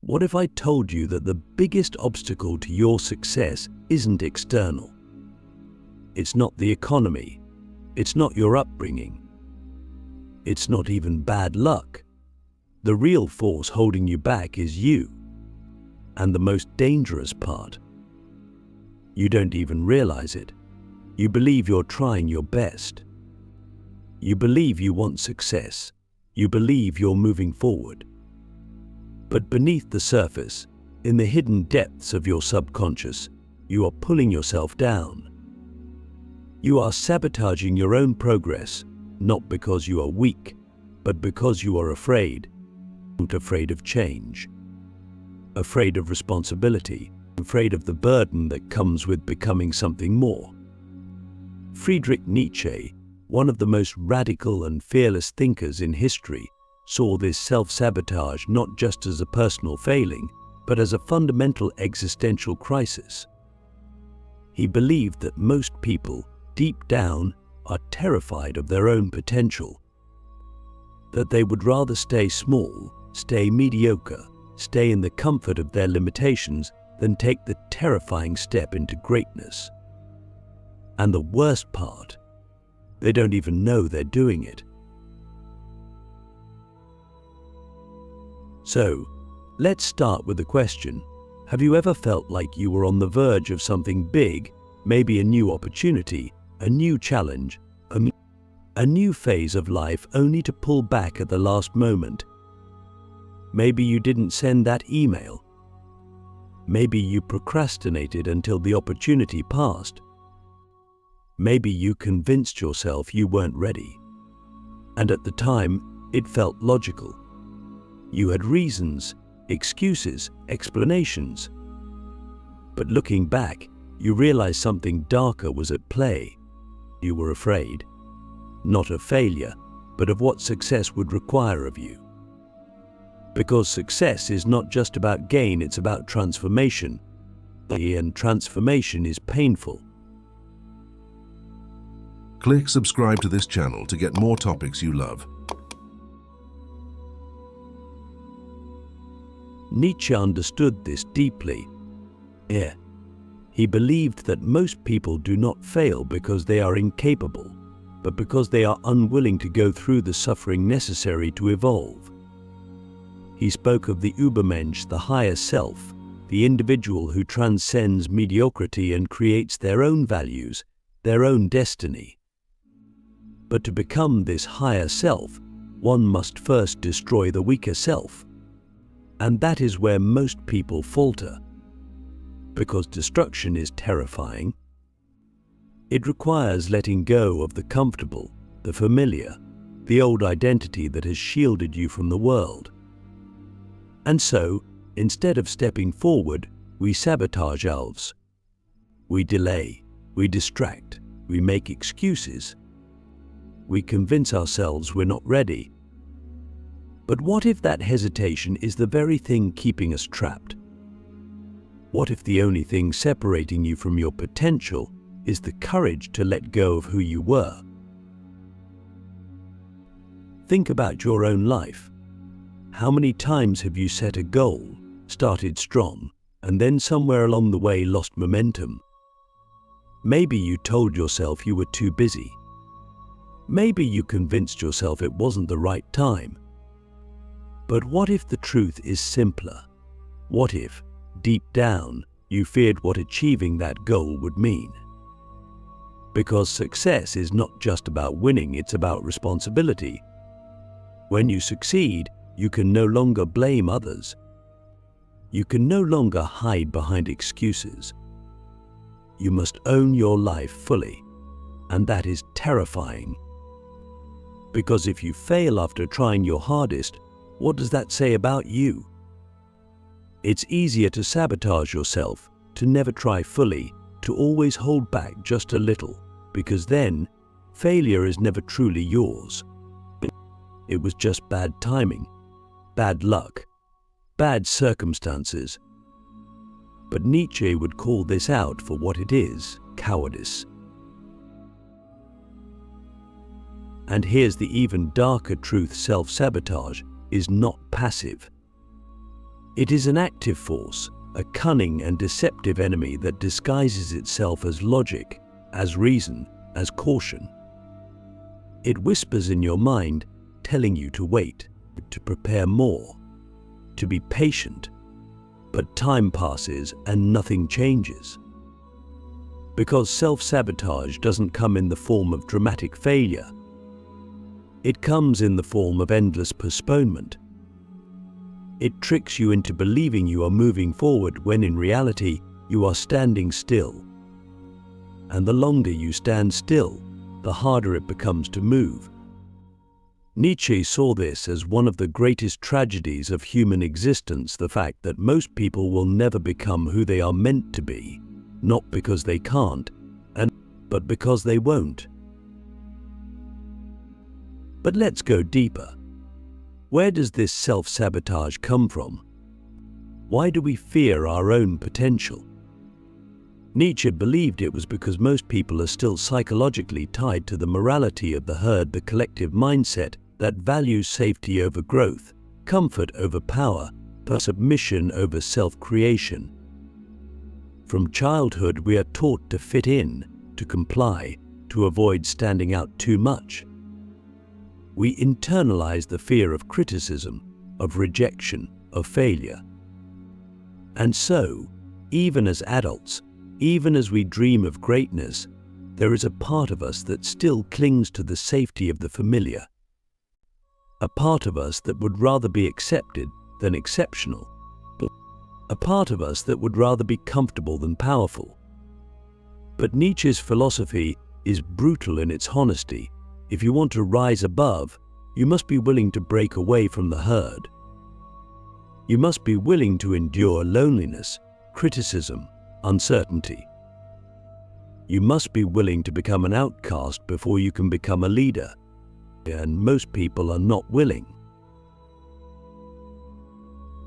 What if I told you that the biggest obstacle to your success isn't external? It's not the economy. It's not your upbringing. It's not even bad luck. The real force holding you back is you. And the most dangerous part, you don't even realize it. You believe you're trying your best. You believe you want success. You believe you're moving forward. But beneath the surface, in the hidden depths of your subconscious, you are pulling yourself down. You are sabotaging your own progress, not because you are weak, but because you are afraid. Afraid of change. Afraid of responsibility. Afraid of the burden that comes with becoming something more. Friedrich Nietzsche, one of the most radical and fearless thinkers in history, saw this self-sabotage not just as a personal failing, but as a fundamental existential crisis. He believed that most people, deep down, are terrified of their own potential, that they would rather stay small, stay mediocre, stay in the comfort of their limitations than take the terrifying step into greatness. And the worst part, they don't even know they're doing it. So, let's start with the question, have you ever felt like you were on the verge of something big, maybe a new opportunity, a new challenge, a new phase of life, only to pull back at the last moment? Maybe you didn't send that email. Maybe you procrastinated until the opportunity passed. Maybe you convinced yourself you weren't ready. And at the time, it felt logical. You had reasons, excuses, explanations. But looking back, you realized something darker was at play. You were afraid, not of failure, but of what success would require of you. Because success is not just about gain, it's about transformation. And transformation is painful. Click subscribe to this channel to get more topics you love. Nietzsche understood this deeply. He believed that most people do not fail because they are incapable, but because they are unwilling to go through the suffering necessary to evolve. He spoke of the Übermensch, the higher self, the individual who transcends mediocrity and creates their own values, their own destiny. But to become this higher self, one must first destroy the weaker self. And that is where most people falter. Because destruction is terrifying. It requires letting go of the comfortable, the familiar, the old identity that has shielded you from the world. And so, instead of stepping forward, we sabotage ourselves. We delay, we distract, we make excuses. We convince ourselves we're not ready. But what if that hesitation is the very thing keeping us trapped? What if the only thing separating you from your potential is the courage to let go of who you were? Think about your own life. How many times have you set a goal, started strong, and then somewhere along the way lost momentum? Maybe you told yourself you were too busy. Maybe you convinced yourself it wasn't the right time. But what if the truth is simpler? What if, deep down, you feared what achieving that goal would mean? Because success is not just about winning, it's about responsibility. When you succeed, you can no longer blame others. You can no longer hide behind excuses. You must own your life fully, and that is terrifying. Because if you fail after trying your hardest, what does that say about you? It's easier to sabotage yourself, to never try fully, to always hold back just a little, because then failure is never truly yours. It was just bad timing, bad luck, bad circumstances. But Nietzsche would call this out for what it is: cowardice. And here's the even darker truth: self-sabotage is not passive. It is an active force, a cunning and deceptive enemy that disguises itself as logic, as reason, as caution. It whispers in your mind, telling you to wait, to prepare more, to be patient. But time passes and nothing changes. Because self-sabotage doesn't come in the form of dramatic failure. It comes in the form of endless postponement. It tricks you into believing you are moving forward when in reality you are standing still. And the longer you stand still, the harder it becomes to move. Nietzsche saw this as one of the greatest tragedies of human existence, the fact that most people will never become who they are meant to be, not because they can't, but because they won't. But let's go deeper. Where does this self-sabotage come from? Why do we fear our own potential? Nietzsche believed it was because most people are still psychologically tied to the morality of the herd, the collective mindset that values safety over growth, comfort over power, submission over self-creation. From childhood, we are taught to fit in, to comply, to avoid standing out too much. We internalize the fear of criticism, of rejection, of failure. And so, even as adults, even as we dream of greatness, there is a part of us that still clings to the safety of the familiar. A part of us that would rather be accepted than exceptional. A part of us that would rather be comfortable than powerful. But Nietzsche's philosophy is brutal in its honesty. If you want to rise above, you must be willing to break away from the herd. You must be willing to endure loneliness, criticism, uncertainty. You must be willing to become an outcast before you can become a leader. And most people are not willing.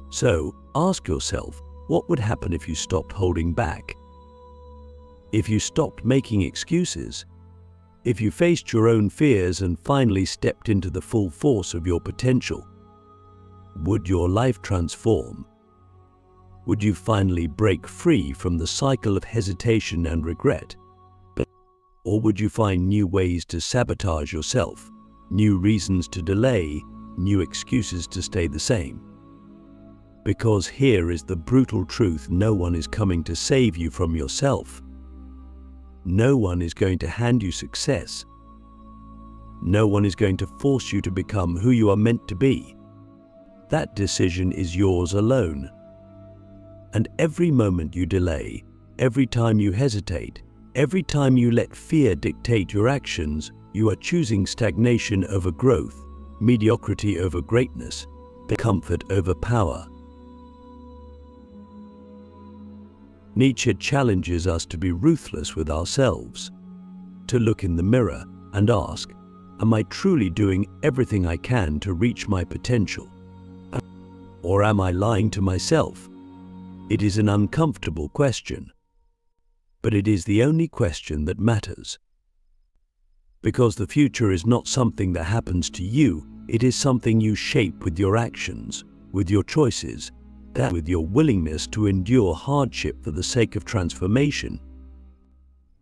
So, ask yourself, what would happen if you stopped holding back? If you stopped making excuses? If you faced your own fears and finally stepped into the full force of your potential? Would your life transform? Would you finally break free from the cycle of hesitation and regret? Or would you find new ways to sabotage yourself, new reasons to delay, new excuses to stay the same? Because here is the brutal truth: no one is coming to save you from yourself. No one is going to hand you success. No one is going to force you to become who you are meant to be. That decision is yours alone. And every moment you delay, every time you hesitate, every time you let fear dictate your actions, you are choosing stagnation over growth, mediocrity over greatness, comfort over power. Nietzsche challenges us to be ruthless with ourselves, to look in the mirror and ask, am I truly doing everything I can to reach my potential? Or am I lying to myself? It is an uncomfortable question, but it is the only question that matters. Because the future is not something that happens to you, it is something you shape with your actions, with your choices, with your willingness to endure hardship for the sake of transformation.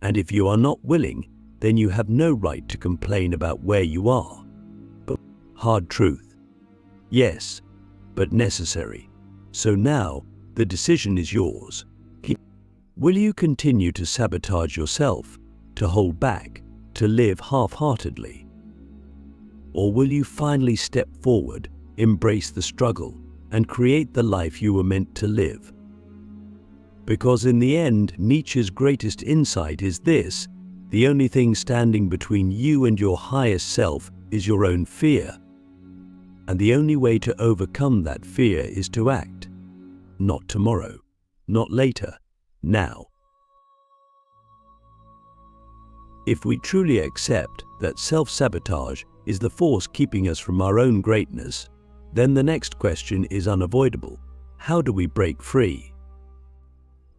And if you are not willing, then you have no right to complain about where you are. But hard truth. Yes, but necessary. So now, the decision is yours. Will you continue to sabotage yourself, to hold back, to live half-heartedly? Or will you finally step forward, embrace the struggle, and create the life you were meant to live? Because in the end, Nietzsche's greatest insight is this: the only thing standing between you and your highest self is your own fear. And the only way to overcome that fear is to act. Not tomorrow, not later, now. If we truly accept that self-sabotage is the force keeping us from our own greatness, then the next question is unavoidable. How do we break free?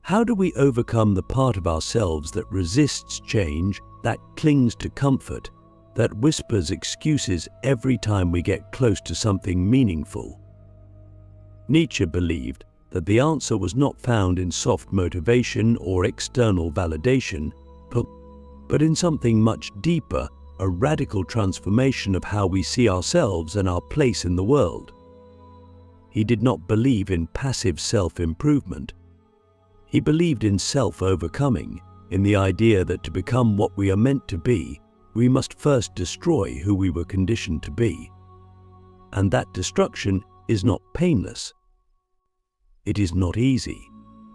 How do we overcome the part of ourselves that resists change, that clings to comfort, that whispers excuses every time we get close to something meaningful? Nietzsche believed that the answer was not found in soft motivation or external validation, but in something much deeper, a radical transformation of how we see ourselves and our place in the world. He did not believe in passive self-improvement. He believed in self-overcoming, in the idea that to become what we are meant to be, we must first destroy who we were conditioned to be. And that destruction is not painless. It is not easy.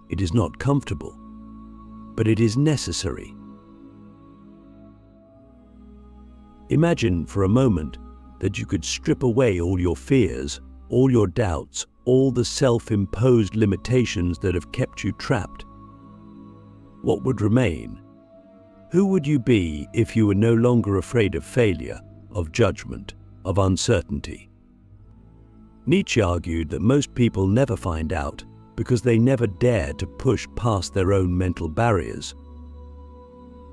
It is not comfortable. But it is necessary. Imagine for a moment that you could strip away all your fears, all your doubts, all the self-imposed limitations that have kept you trapped. What would remain? Who would you be if you were no longer afraid of failure, of judgment, of uncertainty? Nietzsche argued that most people never find out because they never dare to push past their own mental barriers.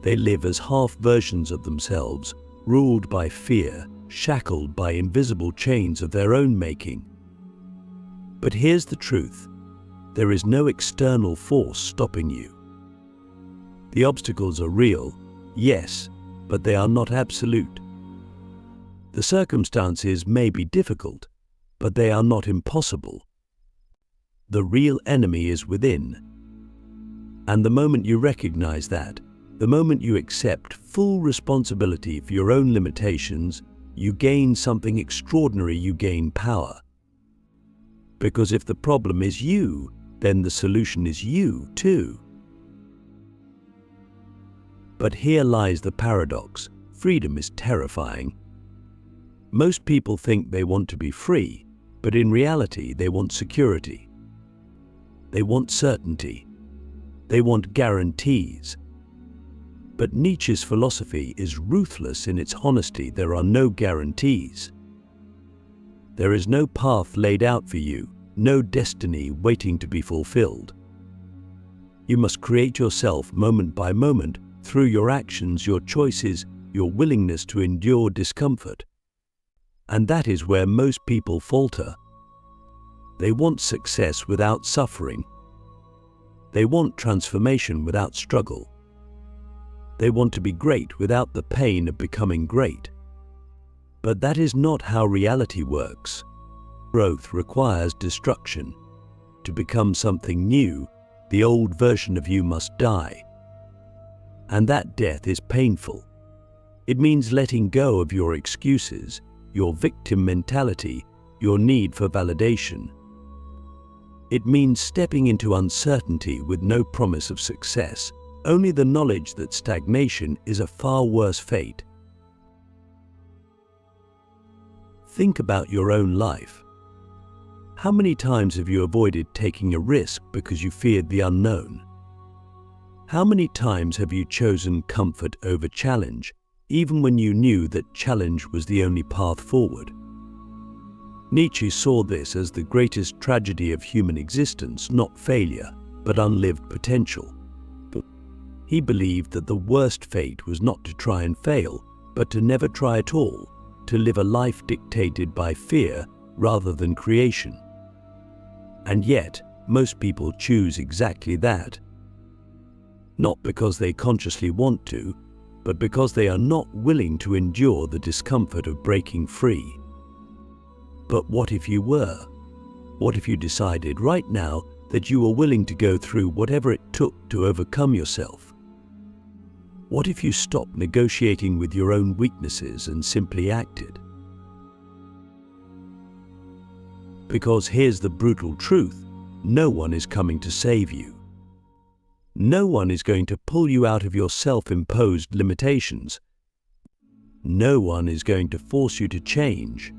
They live as half versions of themselves, ruled by fear, shackled by invisible chains of their own making. But here's the truth: there is no external force stopping you. The obstacles are real, yes, but they are not absolute. The circumstances may be difficult, but they are not impossible. The real enemy is within. And the moment you recognize that, the moment you accept full responsibility for your own limitations, you gain something extraordinary. You gain power. Because if the problem is you, then the solution is you too. But here lies the paradox. Freedom is terrifying. Most people think they want to be free, but in reality they want security. They want certainty. They want guarantees. But Nietzsche's philosophy is ruthless in its honesty. There are no guarantees. There is no path laid out for you, no destiny waiting to be fulfilled. You must create yourself moment by moment through your actions, your choices, your willingness to endure discomfort. And that is where most people falter. They want success without suffering. They want transformation without struggle. They want to be great without the pain of becoming great. But that is not how reality works. Growth requires destruction. To become something new, the old version of you must die. And that death is painful. It means letting go of your excuses, your victim mentality, your need for validation. It means stepping into uncertainty with no promise of success, only the knowledge that stagnation is a far worse fate. Think about your own life. How many times have you avoided taking a risk because you feared the unknown? How many times have you chosen comfort over challenge, even when you knew that challenge was the only path forward? Nietzsche saw this as the greatest tragedy of human existence, not failure, but unlived potential. He believed that the worst fate was not to try and fail, but to never try at all, to live a life dictated by fear rather than creation. And yet, most people choose exactly that. Not because they consciously want to, but because they are not willing to endure the discomfort of breaking free. But what if you were? What if you decided right now that you were willing to go through whatever it took to overcome yourself? What if you stopped negotiating with your own weaknesses and simply acted? Because here's the brutal truth: no one is coming to save you. No one is going to pull you out of your self-imposed limitations. No one is going to force you to change.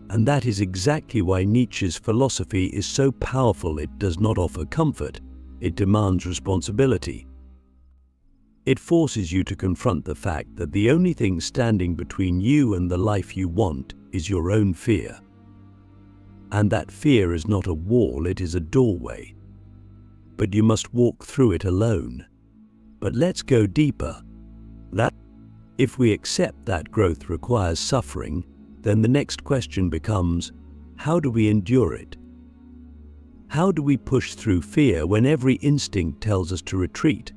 And that is exactly why Nietzsche's philosophy is so powerful. It does not offer comfort, it demands responsibility. It forces you to confront the fact that the only thing standing between you and the life you want is your own fear. And that fear is not a wall, it is a doorway. But you must walk through it alone. But let's go deeper. If we accept that growth requires suffering, then the next question becomes, how do we endure it? How do we push through fear when every instinct tells us to retreat?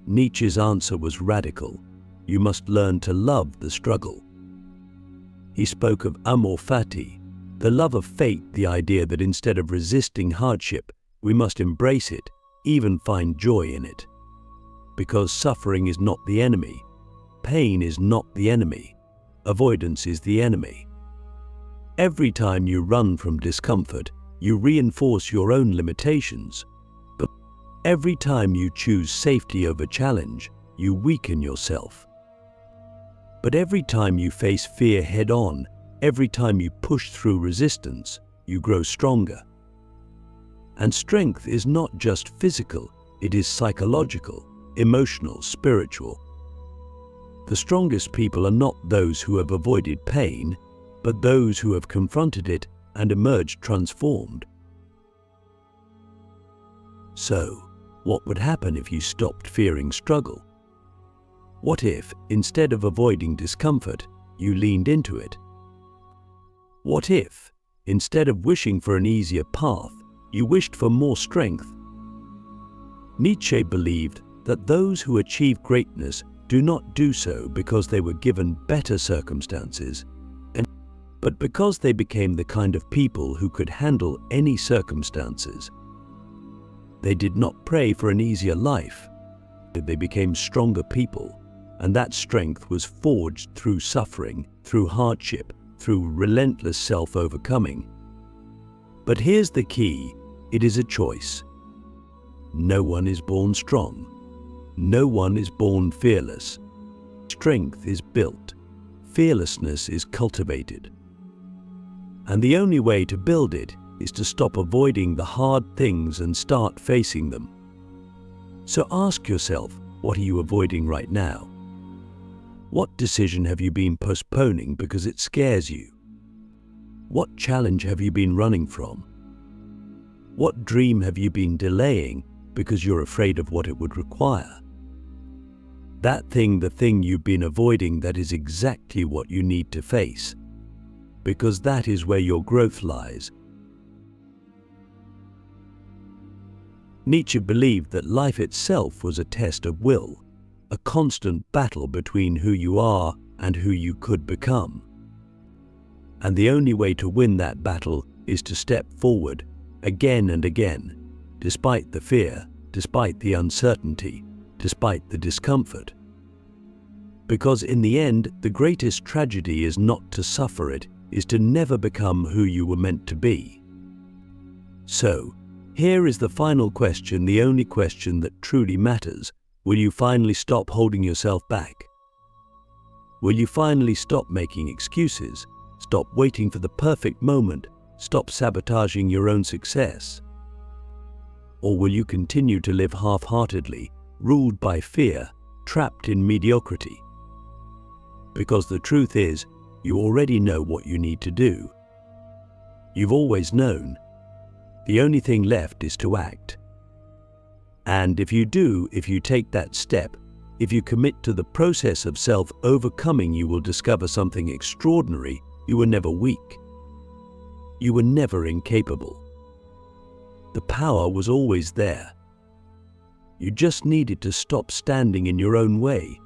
Nietzsche's answer was radical. You must learn to love the struggle. He spoke of amor fati, the love of fate, the idea that instead of resisting hardship, we must embrace it, even find joy in it. Because suffering is not the enemy. Pain is not the enemy. Avoidance is the enemy. Every time you run from discomfort, you reinforce your own limitations. But every time you choose safety over challenge, you weaken yourself. But every time you face fear head-on, every time you push through resistance, you grow stronger. And strength is not just physical, it is psychological, emotional, spiritual. The strongest people are not those who have avoided pain, but those who have confronted it and emerged transformed. So, what would happen if you stopped fearing struggle? What if, instead of avoiding discomfort, you leaned into it? What if, instead of wishing for an easier path, you wished for more strength? Nietzsche believed that those who achieve greatness do not do so because they were given better circumstances, but because they became the kind of people who could handle any circumstances. They did not pray for an easier life. They became stronger people, and that strength was forged through suffering, through hardship, through relentless self-overcoming. But here's the key: it is a choice. No one is born strong. No one is born fearless. Strength is built. Fearlessness is cultivated. And the only way to build it is to stop avoiding the hard things and start facing them. So ask yourself, what are you avoiding right now? What decision have you been postponing because it scares you? What challenge have you been running from? What dream have you been delaying because you're afraid of what it would require? That thing, the thing you've been avoiding, that is exactly what you need to face, because that is where your growth lies. Nietzsche believed that life itself was a test of will, a constant battle between who you are and who you could become. And the only way to win that battle is to step forward again and again, despite the fear, despite the uncertainty, despite the discomfort. Because in the end, the greatest tragedy is not to suffer it, is to never become who you were meant to be. So, here is the final question, the only question that truly matters. Will you finally stop holding yourself back? Will you finally stop making excuses? Stop waiting for the perfect moment? Stop sabotaging your own success? Or will you continue to live half-heartedly, ruled by fear, trapped in mediocrity? Because the truth is, you already know what you need to do. You've always known. The only thing left is to act. And if you do, if you take that step, if you commit to the process of self-overcoming, you will discover something extraordinary. You were never weak. You were never incapable. The power was always there. You just needed to stop standing in your own way,